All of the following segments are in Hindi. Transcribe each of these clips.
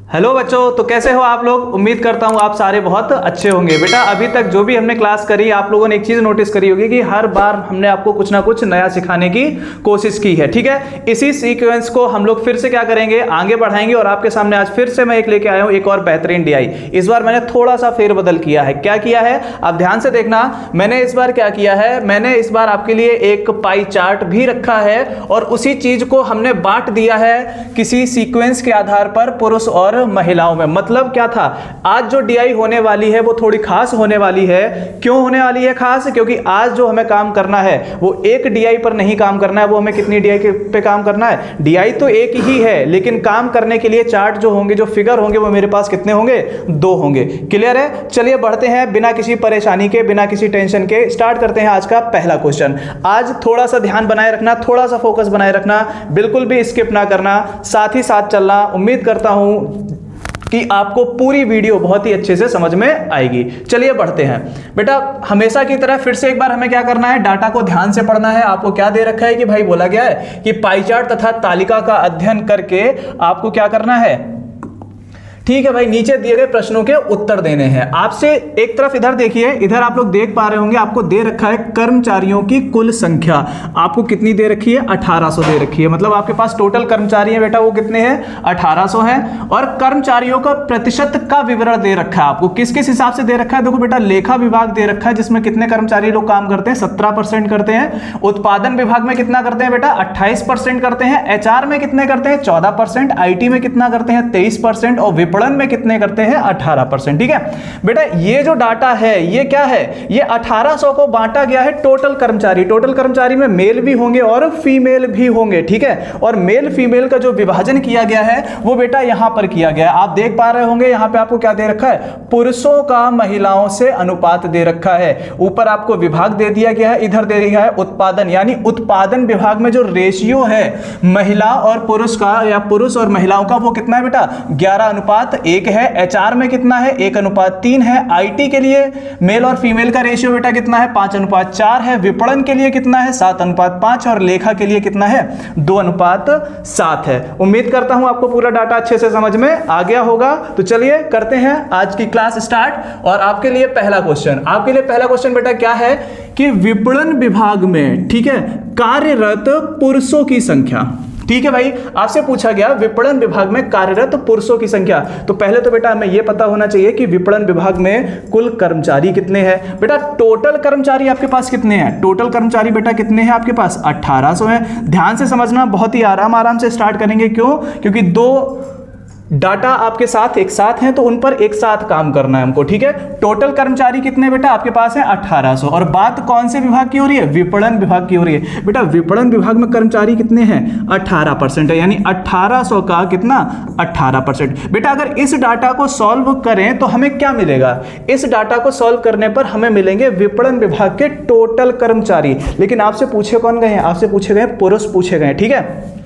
हेलो बच्चों, तो कैसे हो आप लोग। उम्मीद करता हूँ आप सारे बहुत अच्छे होंगे। बेटा अभी तक जो भी हमने क्लास करी आप लोगों ने एक चीज़ नोटिस करी होगी कि हर बार हमने आपको कुछ ना कुछ नया सिखाने की कोशिश की है। ठीक है, इसी सीक्वेंस को हम लोग फिर से क्या करेंगे, आगे बढ़ाएंगे। और आपके सामने आज फिर से मैं एक लेके आया हूँ, एक और बेहतरीन डीआई। इस बार मैंने थोड़ा सा फेरबदल किया है। क्या किया है आप ध्यान से देखना। मैंने इस बार क्या किया है, मैंने इस बार आपके लिए एक पाई चार्ट भी रखा है और उसी चीज को हमने बांट दिया है किसी सीक्वेंस के आधार पर पुरुष और महिलाओं में। मतलब क्या था, आज जो डीआई होने वाली है वो थोड़ी खास होने वाली है। क्यों होने वाली है खास, क्योंकि आज जो हमें काम करना है वो एक डीआई पर नहीं काम करना है। वो हमें कितनी डीआई पे काम करना है, डीआई तो एक ही है, लेकिन काम करने के लिए चार्ट जो होंगे, जो फिगर होंगे, वो मेरे पास कितने होंगे, 2 होंगे। क्लियर है। चलिए बढ़ते हैं बिना किसी परेशानी के, बिना किसी टेंशन के। स्टार्ट करते हैं आज का पहला क्वेश्चन। आज थोड़ा सा ध्यान बनाए रखना, थोड़ा सा फोकस बनाए रखना, बिल्कुल भी स्किप ना करना, साथ ही साथ चलना। उम्मीद करता हूं कि आपको पूरी वीडियो बहुत ही अच्छे से समझ में आएगी। चलिए बढ़ते हैं। बेटा हमेशा की तरह फिर से एक बार हमें क्या करना है, डाटा को ध्यान से पढ़ना है। आपको क्या दे रखा है कि भाई बोला गया है कि पाई चार्ट तथा तालिका का अध्ययन करके आपको क्या करना है। ठीक है भाई, नीचे दिए गए प्रश्नों के उत्तर देने हैं आपसे। एक तरफ इधर देखिए, इधर आप लोग देख पा रहे होंगे, आपको दे रखा है कर्मचारियों की कुल संख्या। आपको कितनी दे रखी है, 1800 दे रखी है। मतलब आपके पास टोटल कर्मचारी है बेटा, वो कितने हैं, 1800 हैं। और कर्मचारियों का प्रतिशत का विवरण दे रखा है आपको। किस किस हिसाब से दे रखा है, देखो बेटा लेखा विभाग दे रखा है जिसमें कितने कर्मचारी लोग काम करते हैं, 17% करते हैं। उत्पादन विभाग में कितना करते हैं बेटा, 28% करते हैं। एचआर में कितने करते हैं, 14%। आईटी में कितना करते हैं, 23%। और विपणन में कितने करते हैं, 18%। ठीक है बेटा, ये जो डाटा है ये क्या है, ये 1800 को बांटा गया है टोटल कर्मचारी। टोटल कर्मचारी में मेल भी होंगे और फीमेल भी होंगे। ठीक है, और मेल फीमेल का जो विभाजन किया गया है वो बेटा यहां पर किया गया है। आप देख पा रहे होंगे यहां पे आपको क्या दे रखा है, पुरुषों का महिलाओं से अनुपात दे रखा है। ऊपर आपको विभाग दे दिया गया है, इधर दे दिया है उत्पादन। यानी उत्पादन विभाग में जो रेशियो है महिला और पुरुष का, या पुरुष और महिलाओं का, वो कितना है बेटा, 11:1 है। एचआर में कितना है, 1:3 है। आईटी के लिए मेल और फीमेल का रेशियो बेटा कितना है, 5:4 है। विपणन के लिए कितना है, 7:5। और लेखा के लिए कितना है, 2:7 है। उम्मीद करता हूं आपको पूरा डाटा अच्छे से समझ में आ गया होगा। तो चलिए करते हैं आज की क्लास स्टार्ट। और आपके लिए पहला क्वेश्चन बेटा क्या है कि विपणन विभाग में, ठीक है, कार्यरत पुरुषों की संख्या। ठीक है भाई, आपसे पूछा गया विपणन विभाग में कार्यरत पुरुषों की संख्या। तो पहले तो बेटा हमें यह पता होना चाहिए कि विपणन विभाग में कुल कर्मचारी कितने हैं। बेटा टोटल कर्मचारी आपके पास कितने हैं, टोटल कर्मचारी बेटा कितने हैं आपके पास, 1800 हैं। ध्यान से समझना, बहुत ही आराम से स्टार्ट करेंगे। क्यों, क्योंकि 2 डाटा आपके साथ एक साथ हैं तो उन पर एक साथ काम करना है हमको। ठीक है, टोटल कर्मचारी कितने बेटा आपके पास है, 1800। और बात कौन से विभाग की हो रही है, विपणन विभाग की हो रही है। बेटा विपणन विभाग में कर्मचारी कितने हैं, 18% है। यानी 1800 का कितना, 18%। बेटा अगर इस डाटा को सॉल्व करें तो हमें क्या मिलेगा, इस डाटा को सॉल्व करने पर हमें मिलेंगे विपणन विभाग के टोटल कर्मचारी। लेकिन आपसे पूछे कौन गए हैं, आपसे पूछे गए पुरुष पूछे गए। ठीक है,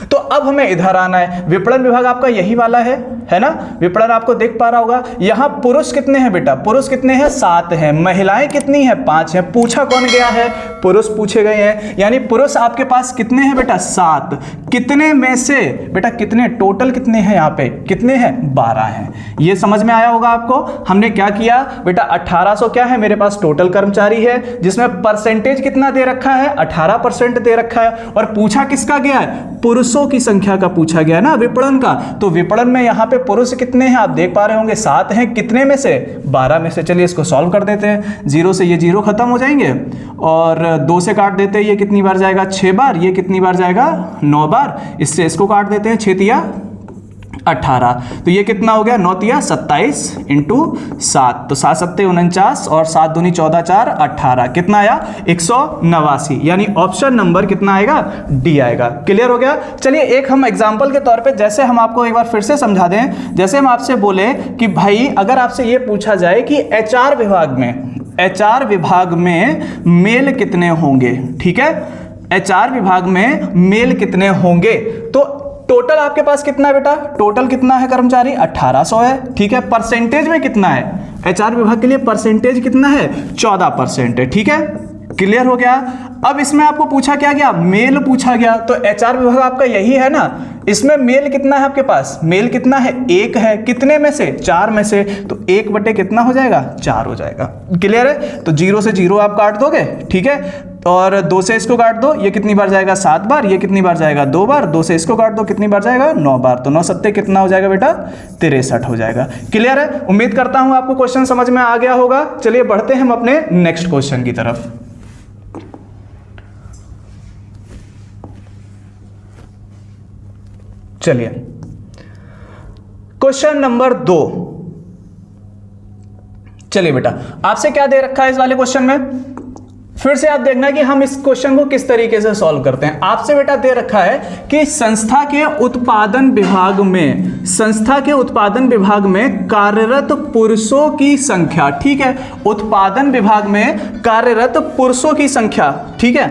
तो अब हमें इधर आना है। विपणन विभाग आपका यही वाला है ना, विपणन आपको देख पा रहा होगा। यहां पुरुष कितने हैं बेटा, पुरुष कितने हैं, 7 हैं। महिलाएं कितनी हैं, 5 हैं। पूछा कौन गया है, पुरुष पूछे गए हैं। यानी पुरुष आपके पास कितने हैं बेटा, 7। कितने में से बेटा, कितने टोटल कितने हैं, यहां पे कितने हैं, 12 हैं। ये समझ में आया होगा आपको। हमने क्या किया बेटा, 1800 क्या है मेरे पास टोटल कर्मचारी है, जिसमें परसेंटेज कितना दे रखा है, 18% दे रखा है। और पूछा किसका गया है, पुरुषों की संख्या का पूछा गया ना, विपणन का। तो विपणन में यहां पे पुरुष कितने हैं आप देख पा रहे होंगे, 7 हैं। कितने में से, 12 में से। चलिए इसको सॉल्व कर देते हैं। 0 से ये 0 खत्म हो जाएंगे और 2 से काट देते हैं, ये कितनी बार जाएगा, 6 बार। ये कितनी बार जाएगा, 9 बार। इससे इसको काट देते हैं, 6 तिया 18। तो ये कितना हो गया, 9 तिया 27 इंटू 7। तो 7 सत्ते 49 और 7 दूनी 14 4 18। कितना आया, 189। यानी ऑप्शन नंबर कितना आएगा, डी आएगा। क्लियर हो गया। चलिए एक हम एग्जांपल के तौर पे, जैसे हम आपको एक बार फिर से समझा दें। जैसे हम आपसे बोले कि भाई अगर आपसे ये पूछा जाए कि एचआर विभाग में मेल कितने होंगे। ठीक है, एचआर विभाग में मेल कितने होंगे, तो टोटल आपके पास कितना है बेटा, टोटल कितना है कर्मचारी, 1800 है। ठीक है, परसेंटेज में कितना है, एचआर विभाग के लिए परसेंटेज कितना है, 14% है। ठीक है, क्लियर हो गया। अब इसमें आपको पूछा क्या गया, मेल पूछा गया, तो एचआर विभाग आपका यही है ना। इसमें मेल कितना है आपके पास, मेल कितना है, 1 है, कितने में से, 4 में से, तो 1 बटे कितना हो जाएगा, 4 हो जाएगा। क्लियर है, तो 0 से 0 आप काट दोगे, ठीक है, और 2 से इसको काट दो, ये कितनी बार जाएगा, 7 बार, ये कितनी बार जाएगा, 2 बार, 2 से इसको काट दो, कितनी बार जाएगा, 9 बार, तो 9 सत्ते कितना हो जाएगा बेटा, 63 हो जाएगा। क्लियर है, उम्मीद करता हूं आपको क्वेश्चन समझ में आ गया होगा। चलिए बढ़ते हैं हम अपने नेक्स्ट क्वेश्चन की तरफ। चलिए क्वेश्चन नंबर 2। चलिए बेटा, आपसे क्या दे रखा है इस वाले क्वेश्चन में, फिर से आप देखना कि हम इस क्वेश्चन को किस तरीके से सॉल्व करते हैं। आपसे बेटा दे रखा है कि संस्था के उत्पादन विभाग में कार्यरत पुरुषों की संख्या, ठीक है, उत्पादन विभाग में कार्यरत पुरुषों की संख्या, ठीक है,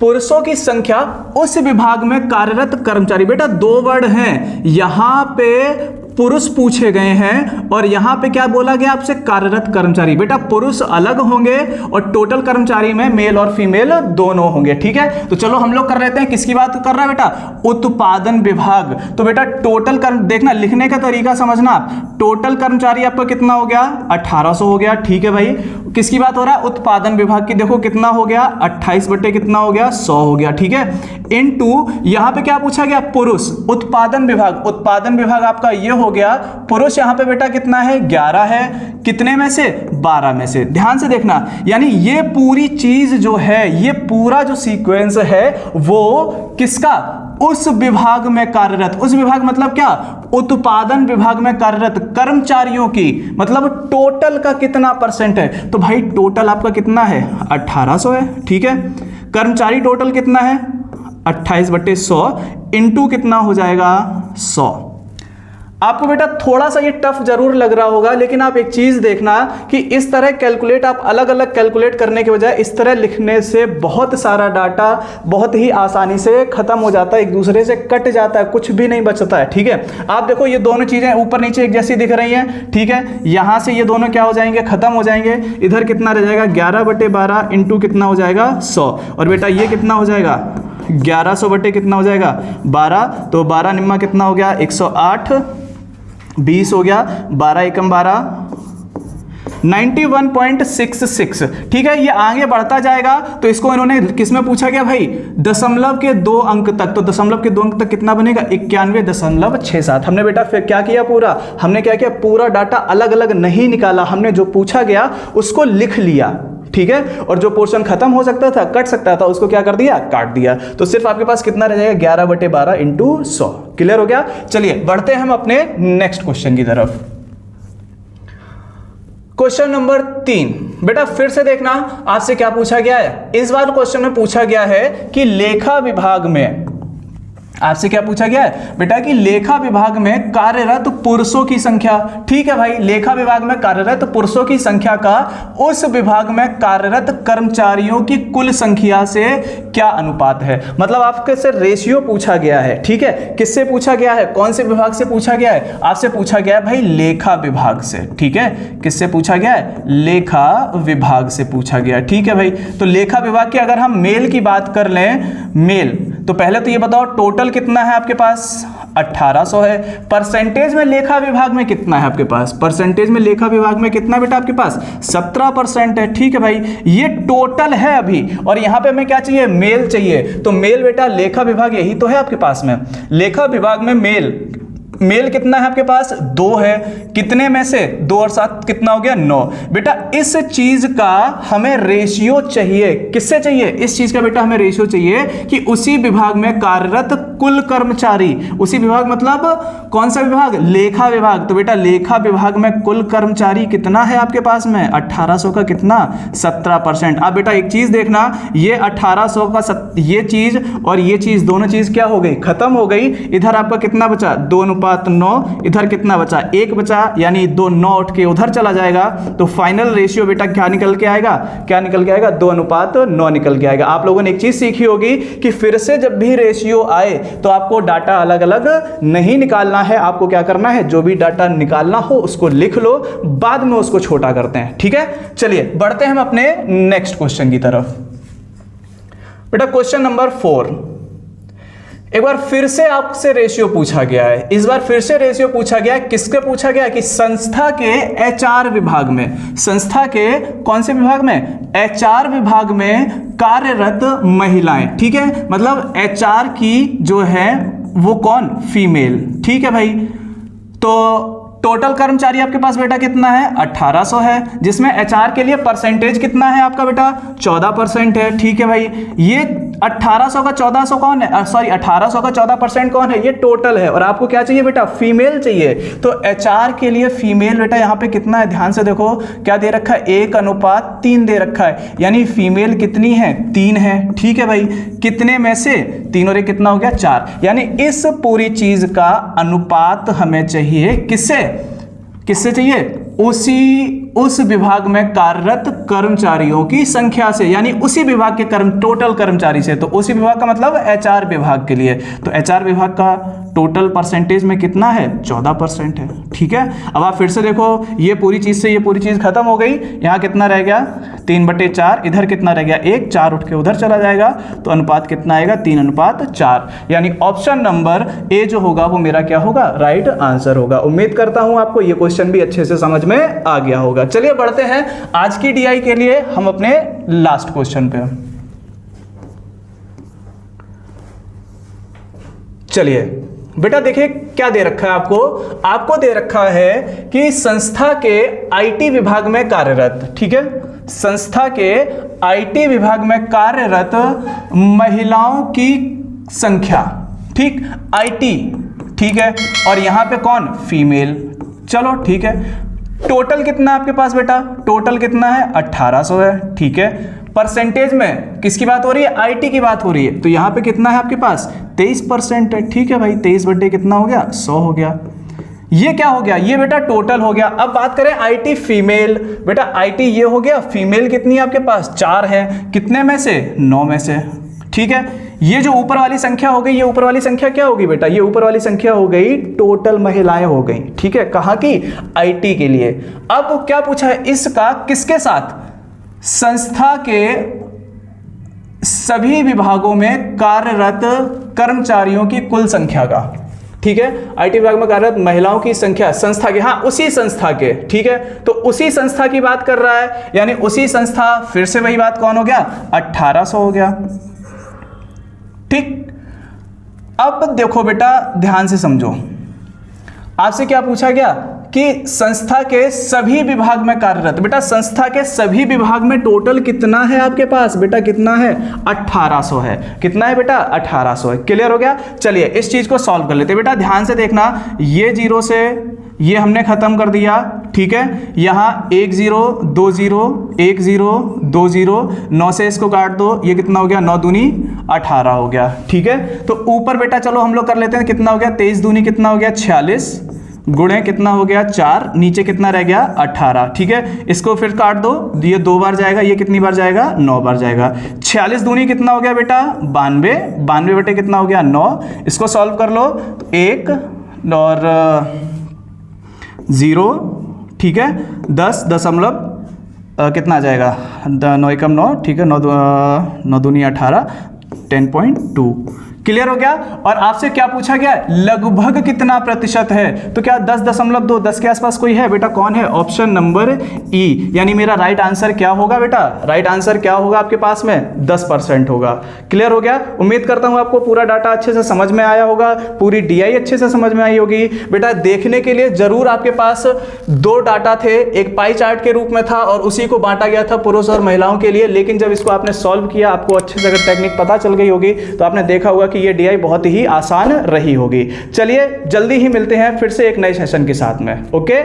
पुरुषों की संख्या, उस विभाग में कार्यरत कर्मचारी, बेटा 2 वर्ड हैं, यहां पे पुरुष पूछे गए हैं और यहां पे क्या बोला गया आपसे, कार्यरत कर्मचारी। बेटा पुरुष अलग होंगे और टोटल कर्मचारी में मेल और फीमेल दोनों होंगे, ठीक है। तो चलो हम लोग कर लेते हैं, किसकी बात कर रहा है बेटा, उत्पादन विभाग। तो बेटा टोटल देखना, लिखने का तरीका समझना, टोटल कर्मचारी आपका कितना हो गया, 1800 हो गया, ठीक है भाई। किसकी बात हो रहा है, उत्पादन विभाग की, देखो कितना हो गया, 28 बटे कितना हो गया, 100 हो गया, ठीक है। इनटू यहां पे क्या पूछा गया, पुरुष, उत्पादन विभाग आपका ये हो गया, पुरुष यहां पे बेटा कितना है, 11 है, कितने में से, 12 में से। ध्यान से देखना, यानी ये पूरी चीज जो है, ये पूरा जो सीक्वेंस है वो किसका, उस विभाग में कार्यरत, उस विभाग मतलब क्या, उत्पादन विभाग में कार्यरत कर्मचारियों की, मतलब टोटल का कितना परसेंट है, तो भाई टोटल आपका कितना है, 1800 है, ठीक है। कर्मचारी टोटल कितना है, 28 बटे 100 इंटू कितना हो जाएगा, 100। आपको बेटा थोड़ा सा ये टफ जरूर लग रहा होगा, लेकिन आप एक चीज देखना कि इस तरह कैलकुलेट, आप अलग अलग कैलकुलेट करने के बजाय इस तरह लिखने से बहुत सारा डाटा बहुत ही आसानी से खत्म हो जाता है, एक दूसरे से कट जाता है, कुछ भी नहीं बचता है, ठीक है। आप देखो ये दोनों चीजें ऊपर नीचे एक जैसी दिख रही हैं, ठीक है, यहां से ये दोनों क्या हो जाएंगे, खत्म हो जाएंगे। इधर कितना रह जाएगा, 11 बटे 12 इंटू कितना हो जाएगा, 100, और बेटा ये कितना हो जाएगा, 1100 बटे कितना हो जाएगा, 12, तो 12 निम्मा कितना हो गया, 108, 20 हो गया, 12 एकम 12, 91.66, ठीक है। ये आगे बढ़ता जाएगा, तो इसको इन्होंने किसमें पूछा गया भाई, दशमलव के 2 अंक तक, तो दशमलव के 2 अंक तक कितना बनेगा, 91.67। हमने बेटा फिर क्या किया, हमने क्या किया, पूरा डाटा अलग अलग नहीं निकाला, हमने जो पूछा गया उसको लिख लिया, ठीक है, और जो पोर्शन खत्म हो सकता था, कट सकता था, उसको क्या कर दिया, काट दिया। तो सिर्फ आपके पास कितना रह जाएगा, 11 बटे 12 इंटू 100। क्लियर हो गया। चलिए बढ़ते हैं हम अपने नेक्स्ट क्वेश्चन की तरफ। क्वेश्चन नंबर 3, बेटा फिर से देखना आपसे क्या पूछा गया है। इस बार क्वेश्चन में पूछा गया है कि लेखा विभाग में, आपसे क्या पूछा गया है बेटा, कि लेखा विभाग में कार्यरत पुरुषों की संख्या, ठीक है भाई, लेखा विभाग में कार्यरत पुरुषों की संख्या का उस विभाग में कार्यरत कर्मचारियों की कुल संख्या से क्या अनुपात है। मतलब आपके से रेशियो पूछा गया है, ठीक है। किससे पूछा गया है, कौन से विभाग से पूछा गया है, आपसे पूछा गया है भाई लेखा विभाग से, ठीक है। किससे पूछा गया है, लेखा विभाग से पूछा गया, ठीक है भाई। तो लेखा विभाग की अगर हम मेल की बात कर लें, मेल, तो पहले तो ये बताओ टोटल कितना है आपके पास, 1800 है। परसेंटेज में लेखा विभाग में कितना है आपके पास, परसेंटेज में लेखा विभाग में कितना बेटा आपके पास, 17% है, ठीक है भाई। ये टोटल है अभी, और यहां पे हमें क्या चाहिए, मेल चाहिए। तो मेल बेटा लेखा विभाग यही तो है आपके पास में, लेखा विभाग में मेल कितना है आपके पास, 2 है, कितने में से, 2 और 7 कितना हो गया, 9। बेटा इस चीज का हमें रेशियो चाहिए, किससे चाहिए, इस चीज का बेटा हमें रेशियो चाहिए कि उसी विभाग में कार्यरत कुल कर्मचारी, उसी विभाग मतलब कौन सा विभाग, लेखा विभाग। तो बेटा लेखा विभाग में कुल कर्मचारी कितना है आपके पास में, 1800 का कितना, 17%। अब बेटा एक चीज देखना, ये 1800 का ये चीज और ये चीज, दोनों चीज क्या हो गई, खत्म हो गई। इधर आपका कितना बचा, 2:9, इधर कितना बचा, 1 बचा, यानी 2 9 उठ के उधर चला जाएगा। तो फाइनल रेशियो बेटा क्या निकल के आएगा, 2:9 निकल के आएगा। आप लोगों ने एक चीज सीखी होगी कि फिर से जब भी रेशियो आए तो आपको डाटा अलग अलग नहीं निकालना है, आपको क्या करना है, जो भी डाटा निकालना हो उसको लिख लो, बाद में उसको छोटा करते हैं, ठीक है। चलिए बढ़ते हैं हम अपने नेक्स्ट क्वेश्चन की तरफ। बेटा क्वेश्चन नंबर 4, एक बार फिर से आपसे रेशियो पूछा गया है। इस बार फिर से रेशियो पूछा गया है। किसके पूछा गया है? कि संस्था के एचआर विभाग में, संस्था के कौन से विभाग में? एचआर विभाग में कार्यरत महिलाएं, ठीक है, मतलब एचआर की जो है वो कौन? फीमेल, ठीक है भाई। तो टोटल कर्मचारी आपके पास बेटा कितना है? 1800 है, जिसमें एचआर के लिए परसेंटेज कितना है आपका बेटा? 14% है, ठीक है भाई। ये 1800 का 1400 कौन है? सॉरी 1800 का 14% कौन है? ये टोटल है। और आपको क्या चाहिए बेटा? फीमेल चाहिए। तो एचआर के लिए फीमेल बेटा यहाँ पे कितना है? ध्यान से देखो, क्या दे रखा है? 1:3 दे रखा है, यानी फीमेल कितनी है? 3 है, ठीक है भाई। कितने में से? 3 और 1 कितना हो गया? 4। यानी इस पूरी चीज का अनुपात हमें चाहिए किससे? किससे चाहिए? उस विभाग में कार्यरत कर्मचारियों की संख्या से, यानी उसी विभाग के टोटल कर्मचारी से। तो उसी विभाग का मतलब एचआर विभाग के लिए। तो एचआर विभाग का टोटल परसेंटेज में कितना है? 14% है, ठीक है। अब आप फिर से देखो, ये पूरी चीज से ये पूरी चीज खत्म हो गई। यहाँ कितना रह गया? 3/4। इधर कितना रह गया? 1, 4 उठ के उधर चला जाएगा, तो अनुपात कितना आएगा? 3:4। यानी ऑप्शन नंबर ए जो होगा वो मेरा क्या होगा? राइट आंसर होगा। उम्मीद करता हूं आपको ये क्वेश्चन भी अच्छे से समझ में आ गया होगा। चलिए बढ़ते हैं आज की डीआई के लिए हम अपने लास्ट क्वेश्चन पे। चलिए बेटा देखिए क्या दे रखा है आपको दे रखा है कि संस्था के आईटी विभाग में कार्यरत, ठीक है, संस्था के आईटी विभाग में कार्यरत महिलाओं की संख्या, ठीक, आईटी, ठीक है, और यहां पे कौन? फीमेल। चलो ठीक है। टोटल कितना है आपके पास बेटा? टोटल कितना है? 1800 है, ठीक है। परसेंटेज में किसकी बात हो रही है? आईटी की बात हो रही है। तो यहां पे कितना है आपके पास? 23% है, ठीक है भाई। 23 बटे कितना हो गया? 100 हो गया। ये क्या हो गया? ये बेटा टोटल हो गया। अब बात करें आईटी फीमेल, बेटा आईटी ये हो गया, फीमेल कितनी है आपके पास? 4 है। कितने में से? 9 में से, ठीक है। ये जो ऊपर वाली संख्या हो गई, ये ऊपर वाली संख्या क्या होगी बेटा? ये ऊपर वाली संख्या हो गई टोटल महिलाएं हो गई, ठीक है। कहाँ की? आईटी के लिए। अब क्या पूछा है? इसका किसके साथ? संस्था के सभी विभागों में कार्यरत कर्मचारियों की कुल संख्या का, ठीक है। आईटी विभाग में कार्यरत महिलाओं की संख्या संस्था के, हाँ उसी संस्था के, ठीक है। तो उसी संस्था की बात कर रहा है, यानी उसी संस्था, फिर से वही बात कौन हो गया? 1800 हो गया, ठीक। अब देखो बेटा ध्यान से समझो, आपसे क्या पूछा गया कि संस्था के सभी विभाग में कार्यरत। बेटा संस्था के सभी विभाग में टोटल कितना है आपके पास? बेटा कितना है? 1800 है। कितना है बेटा? 1800 है। क्लियर हो गया? चलिए इस चीज को सॉल्व कर लेते हैं। बेटा ध्यान से देखना, ये 0 से ये हमने खत्म कर दिया, ठीक है। यहाँ 1 0 2 0 1 0 2 0, 9 से इसको काट दो, ये कितना हो गया? 9 दूनी 18 हो गया, ठीक है। तो ऊपर बेटा चलो हम लोग कर लेते हैं, कितना हो गया? 23 दूनी कितना हो गया? 46, गुणे कितना हो गया? 4, नीचे कितना रह गया? 18, ठीक है। इसको फिर काट दो, ये 2 बार जाएगा, ये कितनी बार जाएगा? 9 बार जाएगा। 46 दूनी कितना हो गया बेटा? 92, 92 बटे कितना हो गया? 9। इसको सॉल्व कर लो, 1 और 0, ठीक है, 10 दशमलव कितना आ जाएगा? 9 एकम 9, ठीक है, 9 दूनी 18, 10.2। क्लियर हो गया? और आपसे क्या पूछा गया? लगभग कितना प्रतिशत है? तो क्या 10.2, 10 के आसपास कोई है बेटा? कौन है? ऑप्शन नंबर ई। यानी मेरा राइट आंसर क्या होगा बेटा? राइट आंसर क्या होगा आपके पास में? 10% होगा। क्लियर हो गया? उम्मीद करता हूं आपको पूरा डाटा अच्छे से समझ में आया होगा, पूरी डीआई अच्छे से समझ में आई होगी। बेटा देखने के लिए जरूर आपके पास 2 डाटा थे, एक पाई चार्ट के रूप में था और उसी को बांटा गया था पुरुष और महिलाओं के लिए। लेकिन जब इसको आपने सॉल्व किया, आपको अच्छे से अगर टेक्निक पता चल गई होगी तो आपने देखा होगा कि ये डीआई बहुत ही आसान रही होगी। चलिए जल्दी ही मिलते हैं फिर से एक नए सेशन के साथ में। ओके।